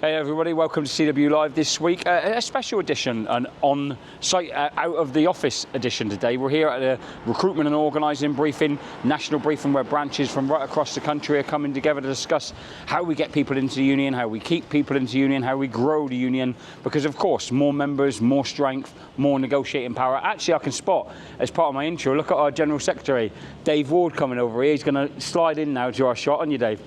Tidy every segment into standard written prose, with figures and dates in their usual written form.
Hey everybody, welcome to CW Live this week. A special edition, an on-site, out of the office edition today. We're here at a recruitment and organising briefing, national briefing where branches from right across the country are coming together to discuss how we get people into the union, how we keep people into the union, how we grow the union. Because of course, more members, more strength, more negotiating power. Actually, I can spot, as part of my intro, look at our General Secretary, Dave Ward, coming over here. He's going to slide in now to our shot, aren't you, Dave?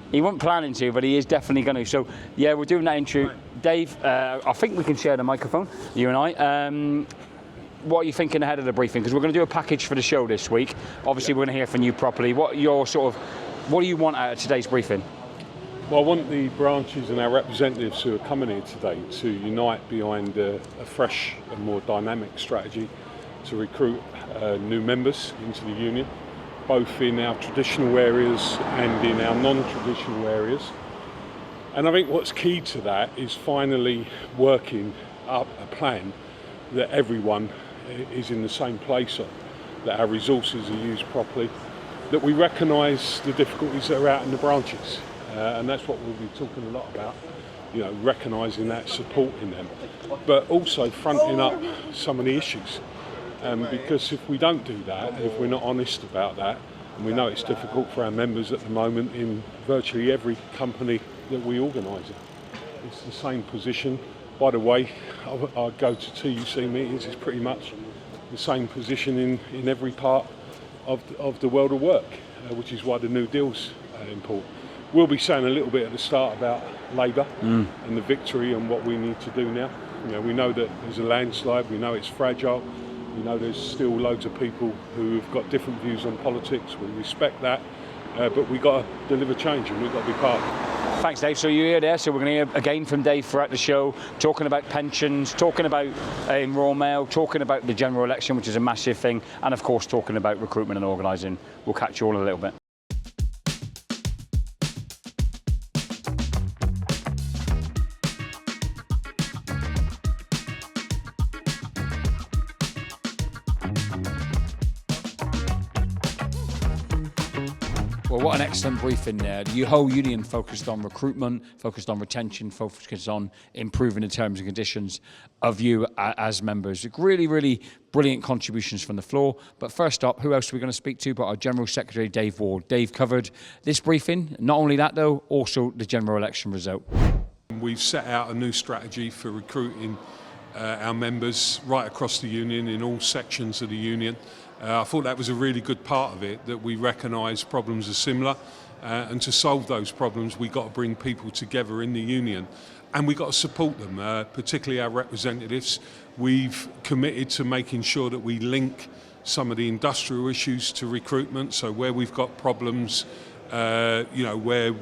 He wasn't planning to, but he is definitely going to. So, yeah, we're doing that intro. Dave, I think we can share the microphone, you and I. What are you thinking ahead of the briefing? Because we're going to do a package for the show this week. Obviously, we're going to hear from you properly. What do you want out of today's briefing? Well, I want the branches and our representatives who are coming here today to unite behind a fresh and more dynamic strategy to recruit new members into the union, both in our traditional areas and in our non-traditional areas. And I think what's key to that is finally working up a plan that everyone is in the same place on, that our resources are used properly, that we recognise the difficulties that are out in the branches. And that's what we'll be talking a lot about, you know, recognising that, supporting them, but also fronting up some of the issues. Because if we don't do that, if we're not honest about that, and we know it's difficult for our members at the moment in virtually every company that we organise in. It's the same position. By the way, I go to TUC meetings, it's pretty much the same position in every part of the world of work, which is why the New Deal's important. We'll be saying a little bit at the start about Labour and the victory and what we need to do now. You know, we know that there's a landslide, we know it's fragile. We know there's still loads of people who've got different views on politics. We respect that, but we've got to deliver change and we've got to be part of it. Thanks, Dave. So you're here there, so we're going to hear again from Dave throughout the show, talking about pensions, talking about in Royal Mail, talking about the general election, which is a massive thing, and of course talking about recruitment and organising. We'll catch you all in a little bit. Well, what an excellent briefing there. The whole union focused on recruitment, focused on retention, focused on improving the terms and conditions of you as members. Really, really brilliant contributions from the floor. But first up, who else are we going to speak to but our General Secretary, Dave Ward. Dave covered this briefing. Not only that, though, also the general election result. We've set out a new strategy for recruiting our members right across the union, in all sections of the union. I thought that was a really good part of it, that we recognise problems are similar, and to solve those problems we've got to bring people together in the union and we've got to support them, particularly our representatives. We've committed to making sure that we link some of the industrial issues to recruitment, so where we've got problems, you know, where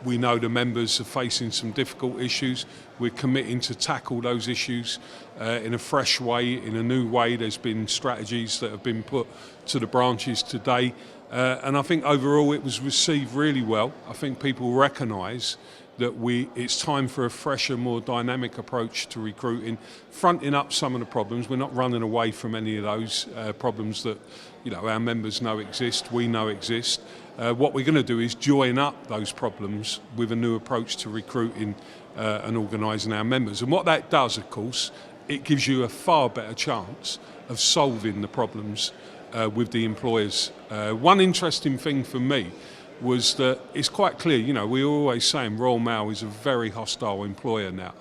we know the members are facing some difficult issues, we're committing to tackle those issues in a fresh way, in a new way. There's been strategies that have been put to the branches today, and I think overall it was received really well. I think people recognise that it's time for a fresher, more dynamic approach to recruiting, fronting up some of the problems. We're not running away from any of those problems that, you know, our members know exist, we know exist. What we're going to do is join up those problems with a new approach to recruiting and organising our members. And what that does, of course, it gives you a far better chance of solving the problems with the employers. One interesting thing for me was that it's quite clear, you know, we're always saying Royal Mail is a very hostile employer now,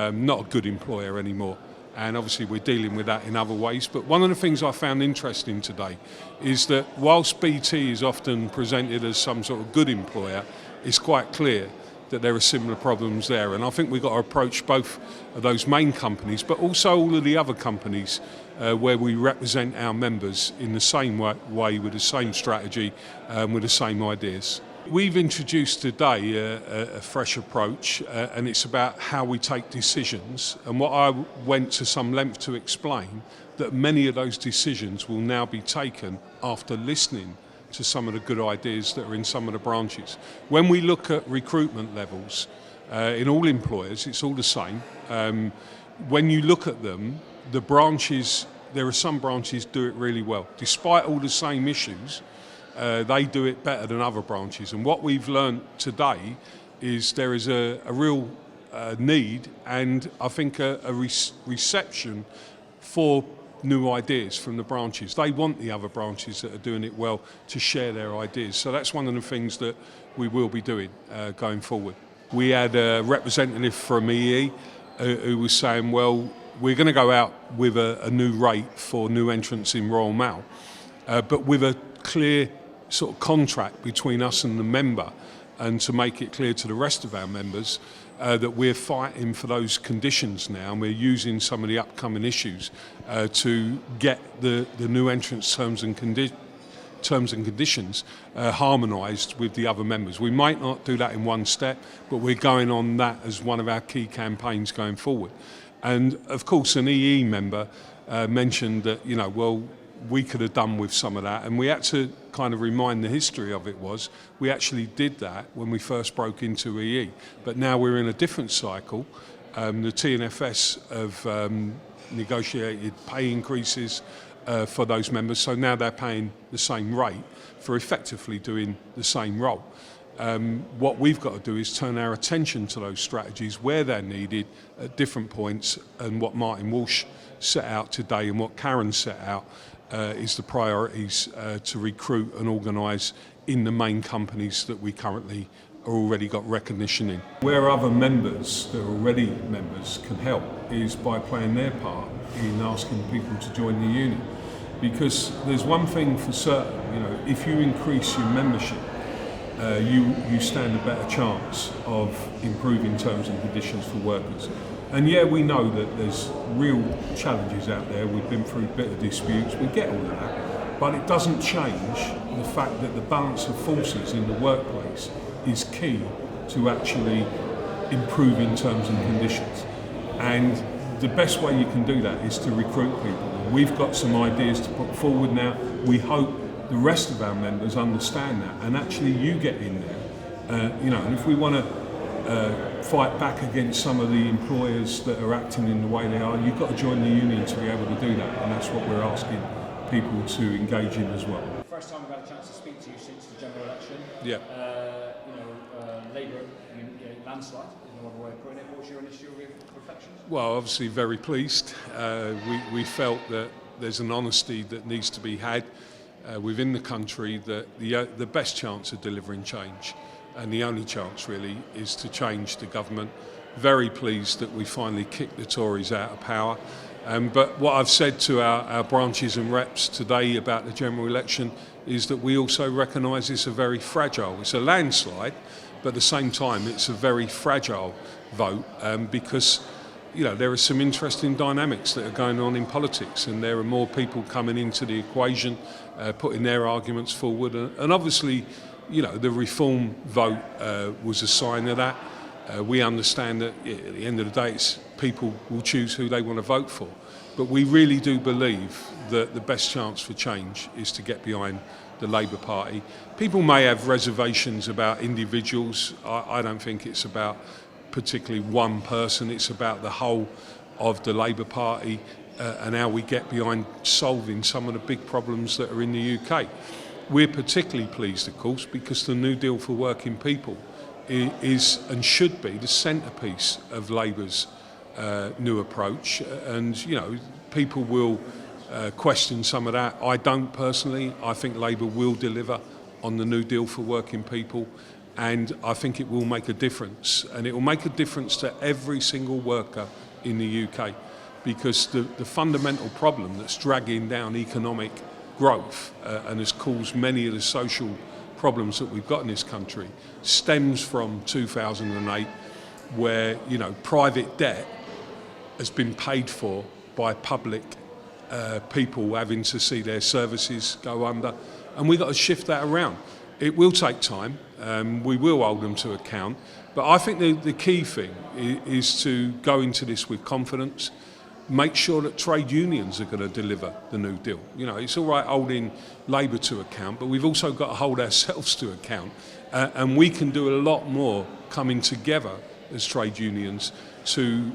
not a good employer anymore. And obviously we're dealing with that in other ways. But one of the things I found interesting today is that whilst BT is often presented as some sort of good employer, it's quite clear that there are similar problems there. And I think we've got to approach both of those main companies, but also all of the other companies where we represent our members in the same way, with the same strategy, with the same ideas. We've introduced today a fresh approach, and it's about how we take decisions. And what I went to some length to explain, that many of those decisions will now be taken after listening to some of the good ideas that are in some of the branches. When we look at recruitment levels in all employers, it's all the same. When you look at them, the branches, there are some branches do it really well. Despite all the same issues, they do it better than other branches. And what we've learned today is there is a real need and I think a reception for new ideas from the branches. They want the other branches that are doing it well to share their ideas. So that's one of the things that we will be doing going forward. We had a representative from EE who was saying, well, we're going to go out with a new rate for new entrants in Royal Mail, but with a clear sort of contract between us and the member, and to make it clear to the rest of our members that we're fighting for those conditions now, and we're using some of the upcoming issues to get the new entrants' terms and conditions harmonised with the other members. We might not do that in one step, but we're going on that as one of our key campaigns going forward. And of course, an EE member mentioned that, you know, well, we could have done with some of that, and we had to kind of remind the history of it was we actually did that when we first broke into EE, but now we're in a different cycle. The TNFS have negotiated pay increases for those members, so now they're paying the same rate for effectively doing the same role. What we've got to do is turn our attention to those strategies where they're needed at different points, and what Martin Walsh set out today and what Karen set out is the priorities to recruit and organise in the main companies that we currently are already got recognition in. Where other members that are already members can help is by playing their part in asking people to join the union. Because there's one thing for certain, you know, if you increase your membership, you stand a better chance of improving terms and conditions for workers. And yeah, we know that there's real challenges out there. We've been through bitter disputes, we get all of that. But it doesn't change the fact that the balance of forces in the workplace is key to actually improving terms and conditions. And the best way you can do that is to recruit people. We've got some ideas to put forward now. We hope the rest of our members understand that, and actually you get in there. You know, and if we want to fight back against some of the employers that are acting in the way they are, you've got to join the union to be able to do that, and that's what we're asking people to engage in as well. First time we've had a chance to speak to you since the general election. Yeah. Labour landslide is another way of putting it. What's your initial reflections? Well, obviously very pleased. We felt that there's an honesty that needs to be had within the country, that the best chance of delivering change, and the only chance really, is to change the government. Very pleased that we finally kicked the Tories out of power. But what I've said to our branches and reps today about the general election is that we also recognise it's a very fragile, it's a landslide, but at the same time it's a very fragile vote because, you know, there are some interesting dynamics that are going on in politics, and there are more people coming into the equation, putting their arguments forward, and obviously, you know, the reform vote was a sign of that. We understand that at the end of the day, people will choose who they want to vote for. But we really do believe that the best chance for change is to get behind the Labour Party. People may have reservations about individuals. I don't think it's about particularly one person. It's about the whole of the Labour Party and how we get behind solving some of the big problems that are in the UK. We're particularly pleased, of course, because the New Deal for Working People is and should be the centrepiece of Labour's new approach, and you know, people will question some of that. I don't personally. I think Labour will deliver on the New Deal for Working People, and I think it will make a difference, and it will make a difference to every single worker in the UK, because the fundamental problem that's dragging down economic growth and has caused many of the social problems that we've got in this country stems from 2008, where, you know, private debt has been paid for by public people having to see their services go under, and we've got to shift that around. It will take time, we will hold them to account, but I think the key thing is to go into this with confidence, make sure that trade unions are going to deliver the New Deal. You know, it's all right holding Labour to account, but we've also got to hold ourselves to account, and we can do a lot more coming together as trade unions to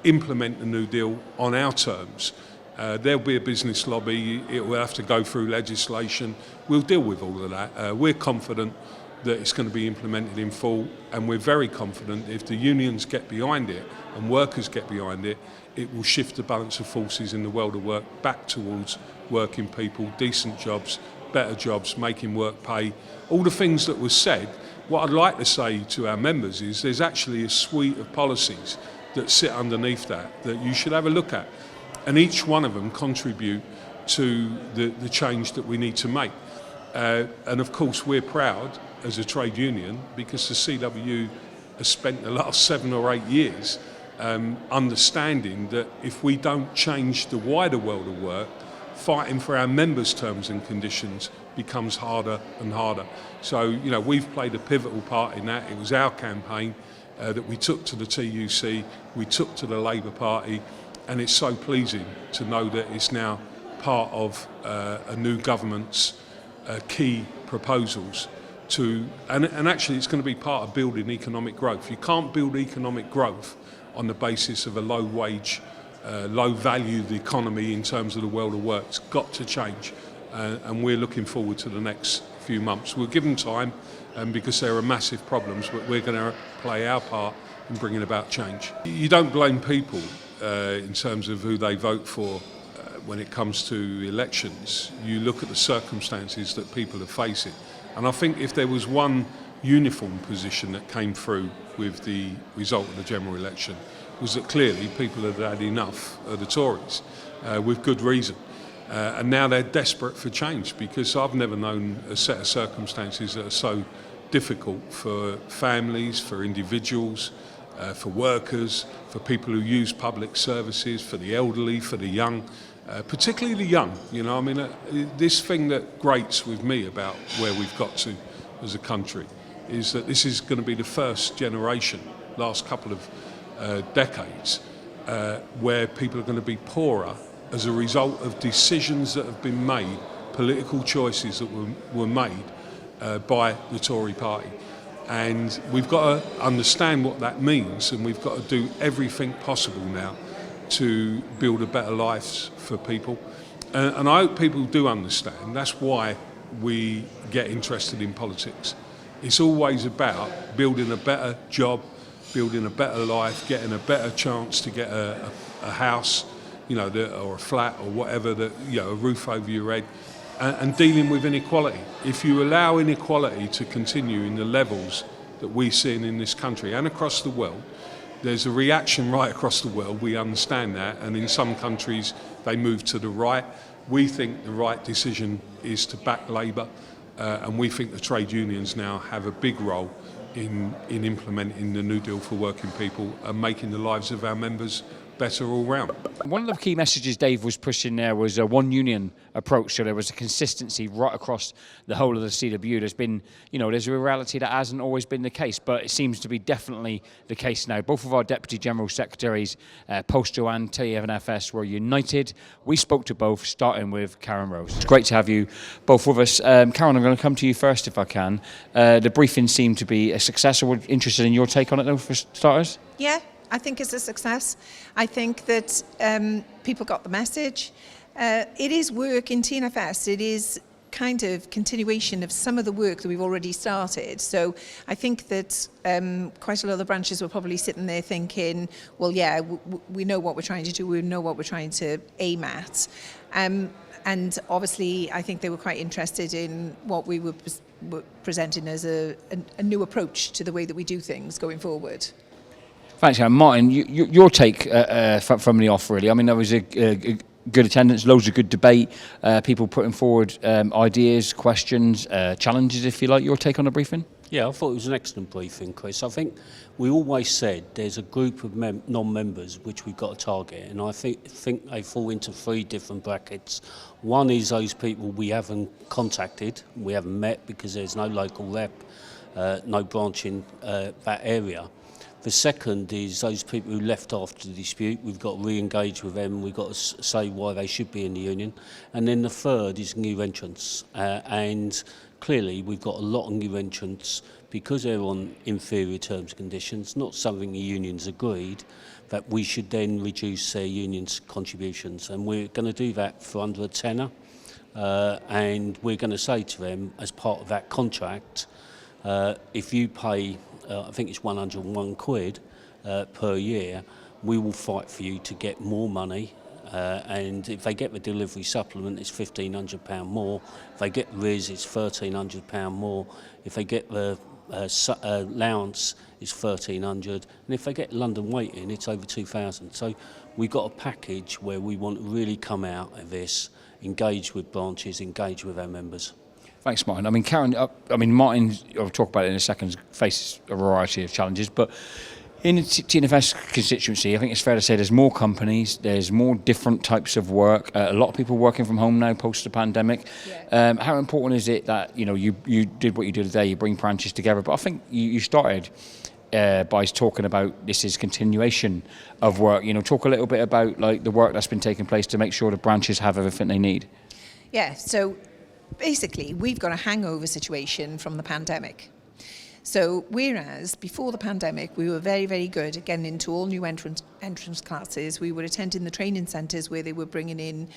implement the New Deal on our terms. There'll be a business lobby, it will have to go through legislation, we'll deal with all of that. We're confident that it's going to be implemented in full, and we're very confident if the unions get behind it and workers get behind it, it will shift the balance of forces in the world of work back towards working people, decent jobs, better jobs, making work pay, all the things that were said. What I'd like to say to our members is there's actually a suite of policies that sit underneath that you should have a look at, and each one of them contribute to the change that we need to make. And of course we're proud as a trade union because the CWU has spent the last 7 or 8 years understanding that if we don't change the wider world of work, fighting for our members' terms and conditions becomes harder and harder. So, you know, we've played a pivotal part in that. It was our campaign that we took to the TUC, we took to the Labour Party, and it's so pleasing to know that it's now part of a new government's key proposals and actually it's going to be part of building economic growth. You can't build economic growth on the basis of a low wage, low valued economy in terms of the world of work. It's got to change, and we're looking forward to the next few months. We'll give them time because there are massive problems, but we're going to play our part in bringing about change. You don't blame people in terms of who they vote for when it comes to elections. You look at the circumstances that people are facing. And I think if there was one uniform position that came through with the result of the general election, was that clearly people had had enough of the Tories, with good reason. And now they're desperate for change, because I've never known a set of circumstances that are so difficult for families, for individuals, for workers, for people who use public services, for the elderly, for the young. Particularly the young, you know, I mean, this thing that grates with me about where we've got to as a country is that this is going to be the first generation, last couple of decades, where people are going to be poorer as a result of decisions that have been made, political choices that were made by the Tory party. And we've got to understand what that means, and we've got to do everything possible now to build a better life for people. And I hope people do understand. That's why we get interested in politics. It's always about building a better job, building a better life, getting a better chance to get a house, you know, or a flat or whatever, you know, a roof over your head, and dealing with inequality. If you allow inequality to continue in the levels that we're seeing in this country and across the world, there's a reaction right across the world. We understand that, and in some countries they move to the right. We think the right decision is to back Labour, and we think the trade unions now have a big role in implementing the New Deal for working people and making the lives of our members better all round. One of the key messages Dave was pushing there was a one union approach, so there was a consistency right across the whole of the CWU. There's been, you know, there's a reality that hasn't always been the case, but it seems to be definitely the case now. Both of our Deputy General Secretaries, Postal and TFNFS, were united. We spoke to both, starting with Karen Rose. It's great to have you both with us. Karen, I'm going to come to you first if I can. The briefing seemed to be a success. We're interested in your take on it though, for starters. Yeah, I think it's a success. I think that people got the message. It is work in TNFS. It is kind of continuation of some of the work that we've already started. So I think that quite a lot of the branches were probably sitting there thinking, well, yeah, we know what we're trying to do. We know what we're trying to aim at. And obviously, I think they were quite interested in what we were presenting as a new approach to the way that we do things going forward. Thanks, Karen. Martin, your take from the off, really. I mean, there was a good attendance, loads of good debate, people putting forward ideas, questions, challenges, if you like. Your take on the briefing? Yeah, I thought it was an excellent briefing, Chris. I think we always said there's a group of non-members which we've got to target, and I think they fall into 3 different brackets. One is those people we haven't contacted, we haven't met because there's no local rep, no branch in that area. The second is those people who left after the dispute. We've got to re-engage with them. We've got to say why they should be in the union. And then the third is new entrants. And clearly we've got a lot of new entrants because they're on inferior terms and conditions, not something the unions agreed, that we should then reduce their unions' contributions. And we're going to do that for under a tenner. And we're going to say to them, as part of that contract, If you pay, I think it's 101 quid per year, we will fight for you to get more money. And if they get the delivery supplement, it's £1,500 more. If they get RIS, it's £1,300 more. If they get the allowance, it's £1,300. And if they get London waiting, it's over £2,000. So we've got a package where we want to really come out of this, engage with branches, engage with our members. Thanks, Martin. I mean, Karen, Martin, I'll talk about it in a second, faces a variety of challenges, but in the TNFS constituency, I think it's fair to say there's more companies, there's more different types of work, a lot of people working from home now post the pandemic. Yeah. How important is it that you did what you did today, you bring branches together, but I think you started by talking about this is continuation of work. Talk a little bit about like the work that's been taking place to make sure the branches have everything they need. Yeah, so basically we've got a hangover situation from the pandemic. So whereas before the pandemic we were very, very good at getting into all new entrance classes, we were attending the training centres where they were bringing in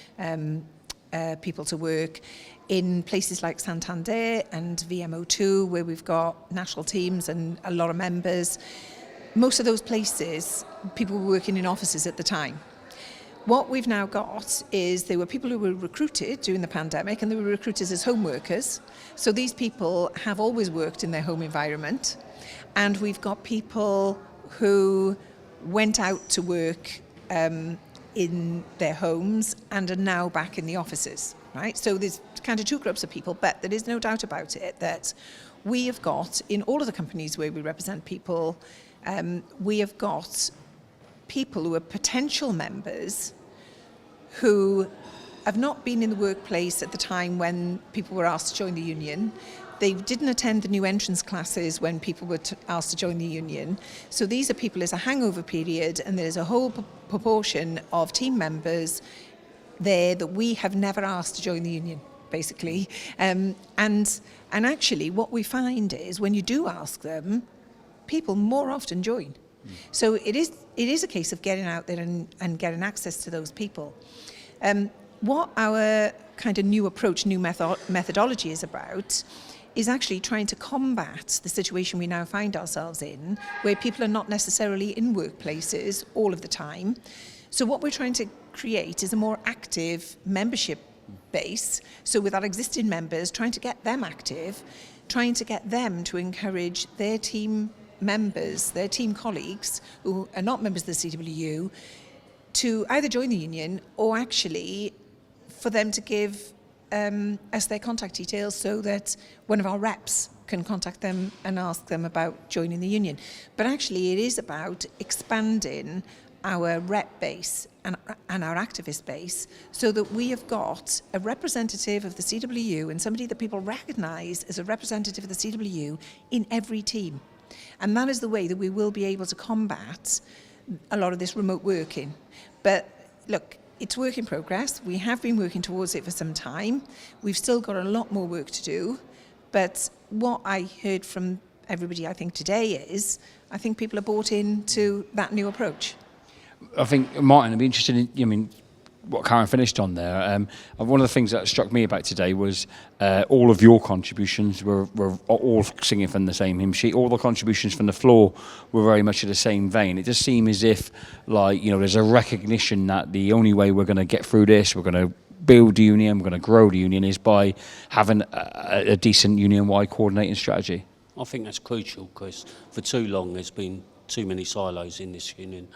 people to work in places like Santander and VMO2 where we've got national teams and a lot of members. Most of those places, people were working in offices at the time. What we've now got is there were people who were recruited during the pandemic and they were recruited as home workers. So these people have always worked in their home environment. And we've got people who went out to work in their homes and are now back in the offices, right? So there's kind of two groups of people, but there is no doubt about it that we have got, in all of the companies where we represent people, we have got people who are potential members who have not been in the workplace at the time when people were asked to join the union. They didn't attend the new entrance classes when people were asked to join the union. So these are people, there's a hangover period and there's a whole proportion of team members there that we have never asked to join the union, basically. And actually what we find is when you do ask them, people more often join. So it is a case of getting out there and getting access to those people. What our kind of new approach, new methodology is about is actually trying to combat the situation we now find ourselves in, where people are not necessarily in workplaces all of the time. So what we're trying to create is a more active membership base. So with our existing members, trying to get them active, trying to get them to encourage their team members, their team colleagues who are not members of the CWU to either join the union or actually for them to give us their contact details so that one of our reps can contact them and ask them about joining the union. But actually it is about expanding our rep base and our activist base so that we have got a representative of the CWU and somebody that people recognise as a representative of the CWU in every team. And that is the way that we will be able to combat a lot of this remote working. But look, it's work in progress. We have been working towards it for some time. We've still got a lot more work to do. But what I heard from everybody, I think, today is, I think people are bought into that new approach. I think, Martin, I'd be interested in, what Karen finished on there. One of the things that struck me about today was all of your contributions were all singing from the same hymn sheet. All the contributions from the floor were very much in the same vein. It just seemed as if, there's a recognition that the only way we're going to get through this, we're going to build the union, we're going to grow the union, is by having a decent union-wide coordinating strategy. I think that's crucial because for too long there's been too many silos in this union,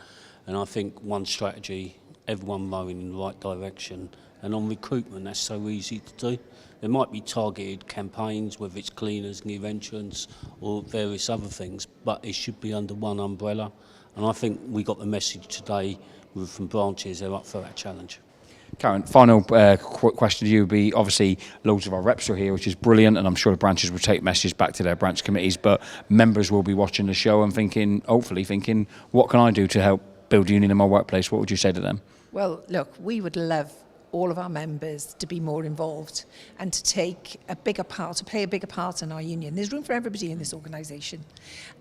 and I think one strategy, everyone rowing in the right direction. And on recruitment, that's so easy to do. There might be targeted campaigns, whether it's cleaners, new entrants, or various other things, but it should be under one umbrella. And I think we got the message today from branches, they're up for that challenge. Karen, final question to you would be, obviously loads of our reps are here, which is brilliant, and I'm sure the branches will take messages back to their branch committees, but members will be watching the show and hopefully thinking, what can I do to help build union in my workplace? What would you say to them? Well, look, we would love all of our members to be more involved and to take a bigger part, to play a bigger part in our union. There's room for everybody in this organisation.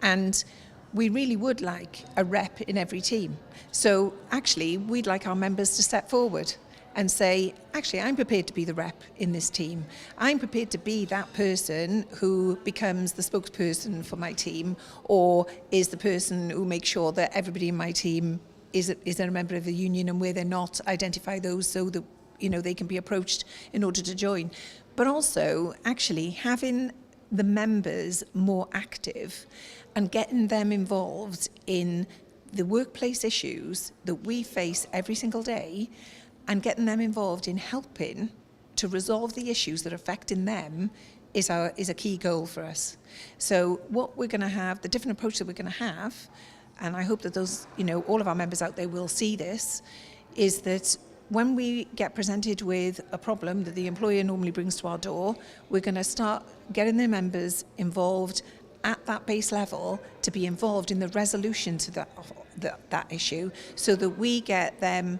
And we really would like a rep in every team. So actually, we'd like our members to step forward and say, actually, I'm prepared to be the rep in this team. I'm prepared to be that person who becomes the spokesperson for my team, or is the person who makes sure that everybody in my team is a member of the union, and where they're not, identify those so that they can be approached in order to join. But also, actually, having the members more active and getting them involved in the workplace issues that we face every single day, and getting them involved in helping to resolve the issues that are affecting them is a key goal for us. So what we're going to have, the different approach that we're going to have, and I hope that those, all of our members out there will see this, is that when we get presented with a problem that the employer normally brings to our door, we're going to start getting their members involved at that base level to be involved in the resolution to that issue, so that we get them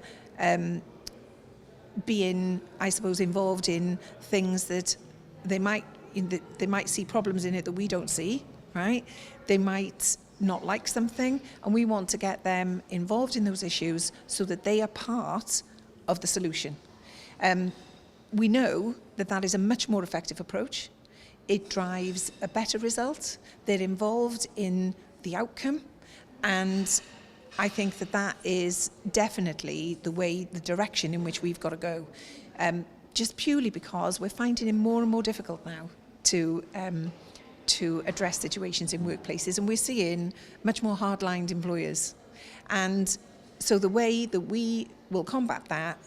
being, I suppose, involved in things that they might see problems in it that we don't see, right? They might not like something, and we want to get them involved in those issues so that they are part of the solution. We know that is a much more effective approach. It drives a better result. They're involved in the outcome, and I think that is definitely the direction in which we've got to go. Just purely because we're finding it more and more difficult now to address situations in workplaces, and we're seeing much more hard-lined employers. And so the way that we will combat that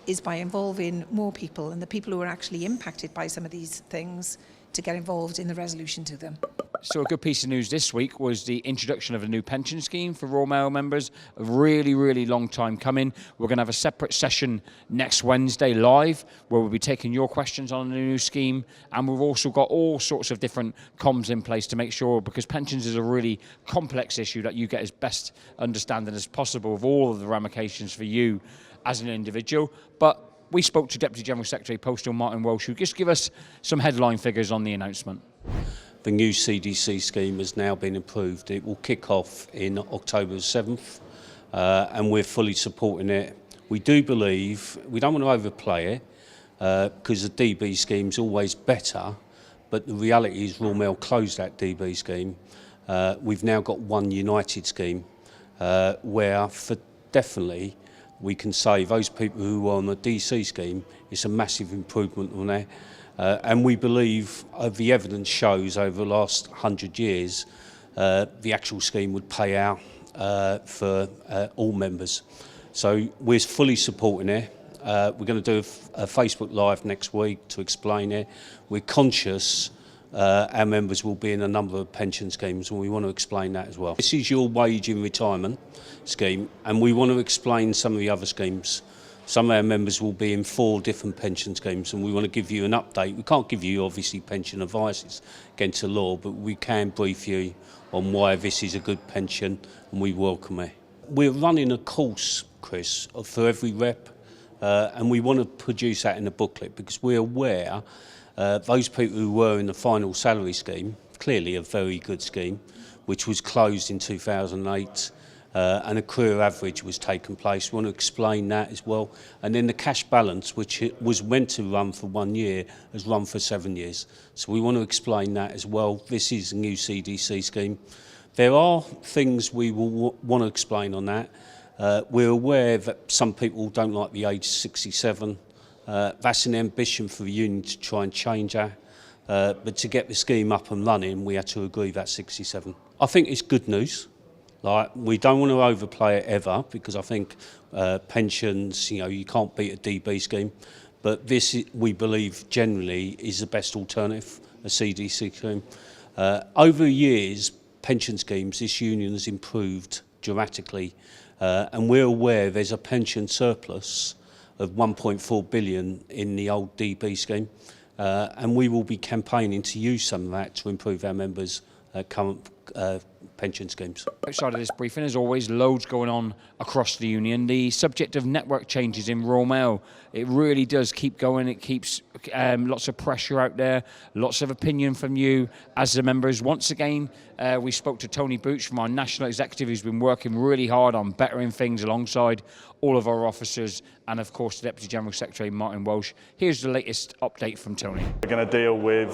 is by involving more people, and the people who are actually impacted by some of these things, to get involved in the resolution to them. So a good piece of news this week was the introduction of a new pension scheme for Royal Mail members. A really, really long time coming. We're going to have a separate session next Wednesday live, where we'll be taking your questions on the new scheme. And we've also got all sorts of different comms in place to make sure, because pensions is a really complex issue, that you get as best understanding as possible of all of the ramifications for you as an individual. But we spoke to Deputy General Secretary Postal Martin Walsh, who just give us some headline figures on the announcement. The new CDC scheme has now been approved. It will kick off in October 7th, and we're fully supporting it. We do believe, we don't want to overplay it, because the DB scheme is always better, but the reality is Royal Mail closed that DB scheme. We've now got one united scheme, where for definitely we can say those people who are on the DC scheme, it's a massive improvement on there. And we believe the evidence shows over the last 100 years the actual scheme would pay out for all members. So we're fully supporting it. We're going to do a Facebook Live next week to explain it. We're conscious our members will be in a number of pension schemes, and we want to explain that as well. This is your wage in retirement scheme, and we want to explain some of the other schemes. Some of our members will be in 4 different pension schemes, and we want to give you an update. We can't give you, obviously, pension advice, it's against the law, but we can brief you on why this is a good pension, and we welcome it. We're running a course, Chris, for every rep, and we want to produce that in a booklet, because we're aware those people who were in the final salary scheme, clearly a very good scheme, which was closed in 2008, and a career average was taken place. We want to explain that as well. And then the cash balance, which was meant to run for 1 year, has run for 7 years. So we want to explain that as well. This is a new CDC scheme. There are things we will want to explain on that. We're aware that some people don't like the age 67. That's an ambition for the union to try and change that. But to get the scheme up and running, we had to agree that 67. I think it's good news. Like, we don't want to overplay it ever, because I think pensions, you can't beat a DB scheme. But this, we believe, generally is the best alternative, a CDC scheme. Over years, pension schemes, this union has improved dramatically. And we're aware there's a pension surplus of 1.4 billion in the old DB scheme. And we will be campaigning to use some of that to improve our members' current pension schemes. Outside of this briefing, as always, loads going on across the union. The subject of network changes in Royal Mail, it really does keep going. It keeps lots of pressure out there, lots of opinion from you as the members. Once again, we spoke to Tony Boots from our national executive, who's been working really hard on bettering things alongside all of our officers, and of course the Deputy General Secretary Martin Walsh. Here's the latest update from Tony. We're going to deal with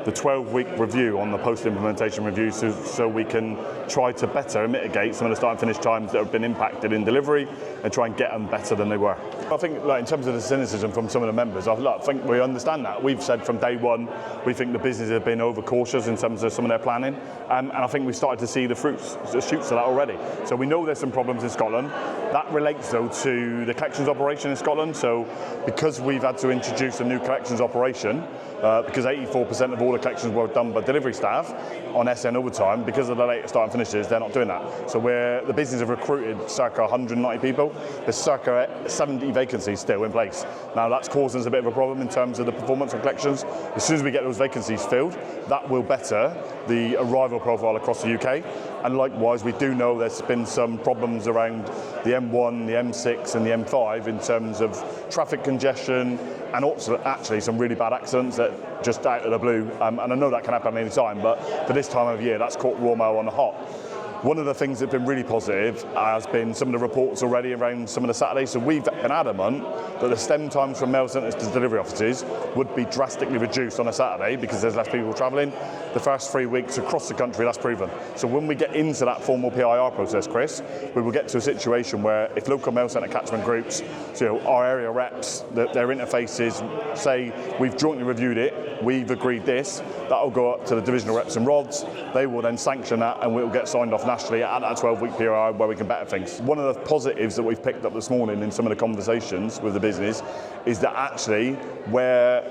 the 12-week review on the post-implementation review so we can try to better mitigate some of the start and finish times that have been impacted in delivery and try and get them better than they were. I think in terms of the cynicism from some of the members, I think we understand that. We've said from day one we think the business have been overcautious in terms of some of their planning, and I think we've started to see the shoots of that already. So we know there's some problems in Scotland. That relates though to the collections operation in Scotland. So because we've had to introduce a new collections operation, because 84% of all the collections were done by delivery staff on SN overtime, because of the late start and finishes, they're not doing that. So the business have recruited circa 190 people. There's circa 70 vacancies still in place. Now that's causing us a bit of a problem in terms of the performance of collections. As soon as we get those vacancies filled, that will better the arrival profile across the UK. And likewise, we do know there's been some problems around the M1, the M6 and the M5 in terms of traffic congestion, and also actually some really bad accidents that just out of the blue. And I know that can happen any time, but for this time of year, that's caught Royal Mail on the hop. One of the things that's been really positive has been some of the reports already around some of the Saturdays. So we've been adamant that the stem times from mail centres to delivery offices would be drastically reduced on a Saturday because there's less people travelling. The first 3 weeks across the country, that's proven. So when we get into that formal PIR process, Chris, we will get to a situation where if local mail centre catchment groups, so our area reps, their interfaces say we've jointly reviewed it, we've agreed this, that'll go up to the divisional reps and rods. They will then sanction that and we'll get signed off nationally at that 12-week PIR where we can better things. One of the positives that we've picked up this morning in some of the conversations with the business is that actually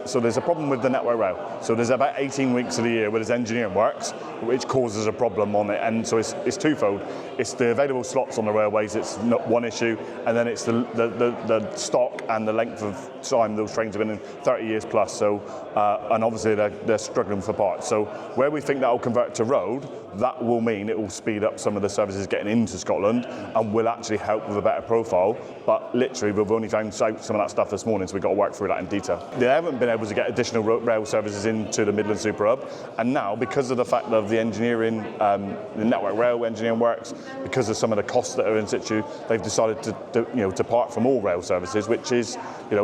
so there's a problem with the network rail. So there's about 18 weeks of the year where there's engineering works, which causes a problem on it. And so it's twofold. It's the available slots on the railways, it's not one issue, and then it's the stock and the length of time those trains have been in 30 years plus. So, and obviously they're struggling for parts. So where we think that will convert to road, that will mean it will speed up some of the services getting into Scotland and will actually help with a better profile. But literally, we've only found out some of that stuff this morning, so we've got to work through that in detail. They haven't been able to get additional rail services into the Midland Super Hub, and now, because of the fact of the engineering, the network rail engineering works, because of some of the costs that are in situ, they've decided to depart from all rail services, which is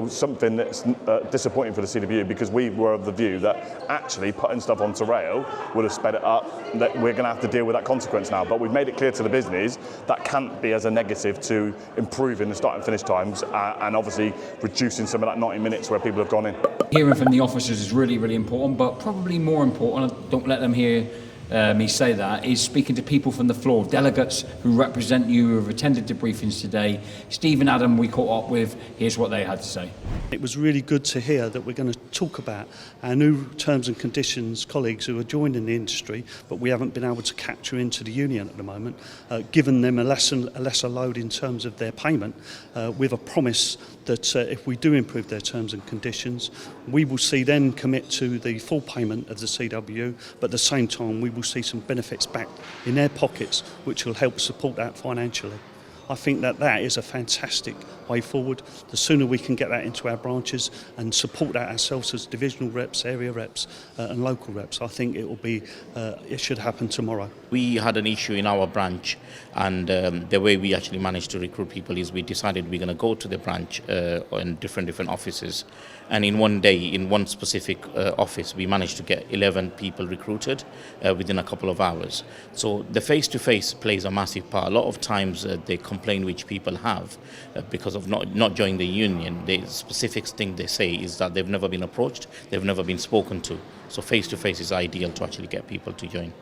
something that's disappointing for the CWU, because we were of the view that actually putting stuff onto rail would have sped it up. That we're going to have to deal with that consequence now, but we've made it clear to the business that can't be as a negative to improving the start and finish times and obviously reducing some of that 90 minutes where people have gone in. Hearing from the officers is really, really important, but probably more important, don't let them hear me say that, is speaking to people from the floor, delegates who represent you, who have attended the briefings today. Steve and Adam we caught up with, here's what they had to say. It was really good to hear that we're going to talk about our new terms and conditions colleagues who are joining the industry, but we haven't been able to capture into the union at the moment, given them a lesser load in terms of their payment, with a promise that if we do improve their terms and conditions, we will see them commit to the full payment of the CWU, but at the same time we will see some benefits back in their pockets, which will help support that financially. I think that is a fantastic way forward. The sooner we can get that into our branches and support that ourselves as divisional reps, area reps and local reps, I think it should happen tomorrow. We had an issue in our branch, and the way we actually managed to recruit people is we decided we're going to go to the branch in different offices, and in one day, in one specific office, we managed to get 11 people recruited within a couple of hours. So the face-to-face plays a massive part. A lot of times the complaint which people have because of not joining the union, the specific thing they say is that they've never been approached, they've never been spoken to. So face-to-face is ideal to actually get people to join.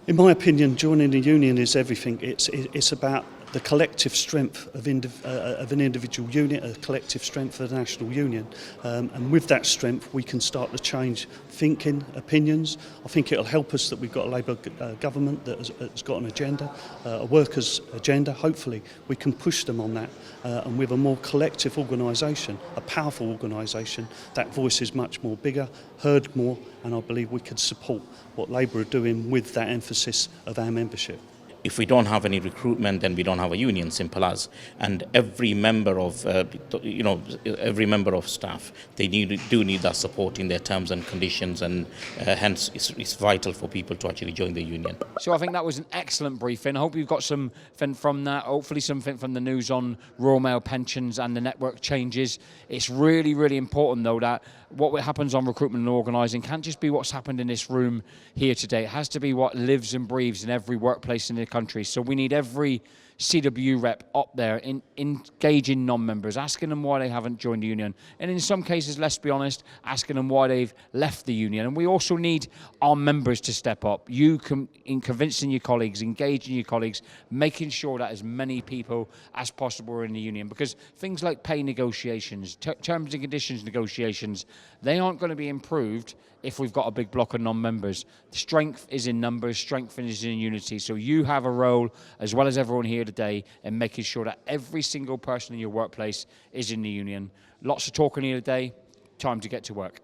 In my opinion, joining the union is everything. It's about the collective strength of an individual unit, a collective strength of the national union. And with that strength, we can start to change thinking, opinions. I think it'll help us that we've got a Labour government that has got an agenda, a workers' agenda. Hopefully, we can push them on that. And with a more collective organisation, a powerful organisation, that voice is much more bigger, heard more, and I believe we could support what Labour are doing with that emphasis of our membership. If we don't have any recruitment, then we don't have a union, simple as. And every member of, every member of staff, they do need that support in their terms and conditions, and hence it's vital for people to actually join the union. So I think that was an excellent briefing. I hope you've got something from that, hopefully something from the news on Royal Mail pensions and the network changes. It's really, really important, though, that what happens on recruitment and organising can't just be what's happened in this room here today. It has to be what lives and breathes in every workplace in the country. So we need every CW rep up there engaging non-members, asking them why they haven't joined the union, and in some cases, let's be honest, asking them why they've left the union. And we also need our members to step up. You in convincing your colleagues, engaging your colleagues, making sure that as many people as possible are in the union, because things like pay negotiations, terms and conditions negotiations, they aren't going to be improved if we've got a big block of non-members. Strength is in numbers, strength is in unity. So you have a role, as well as everyone here today, in making sure that every single person in your workplace is in the union. Lots of talking here today, time to get to work.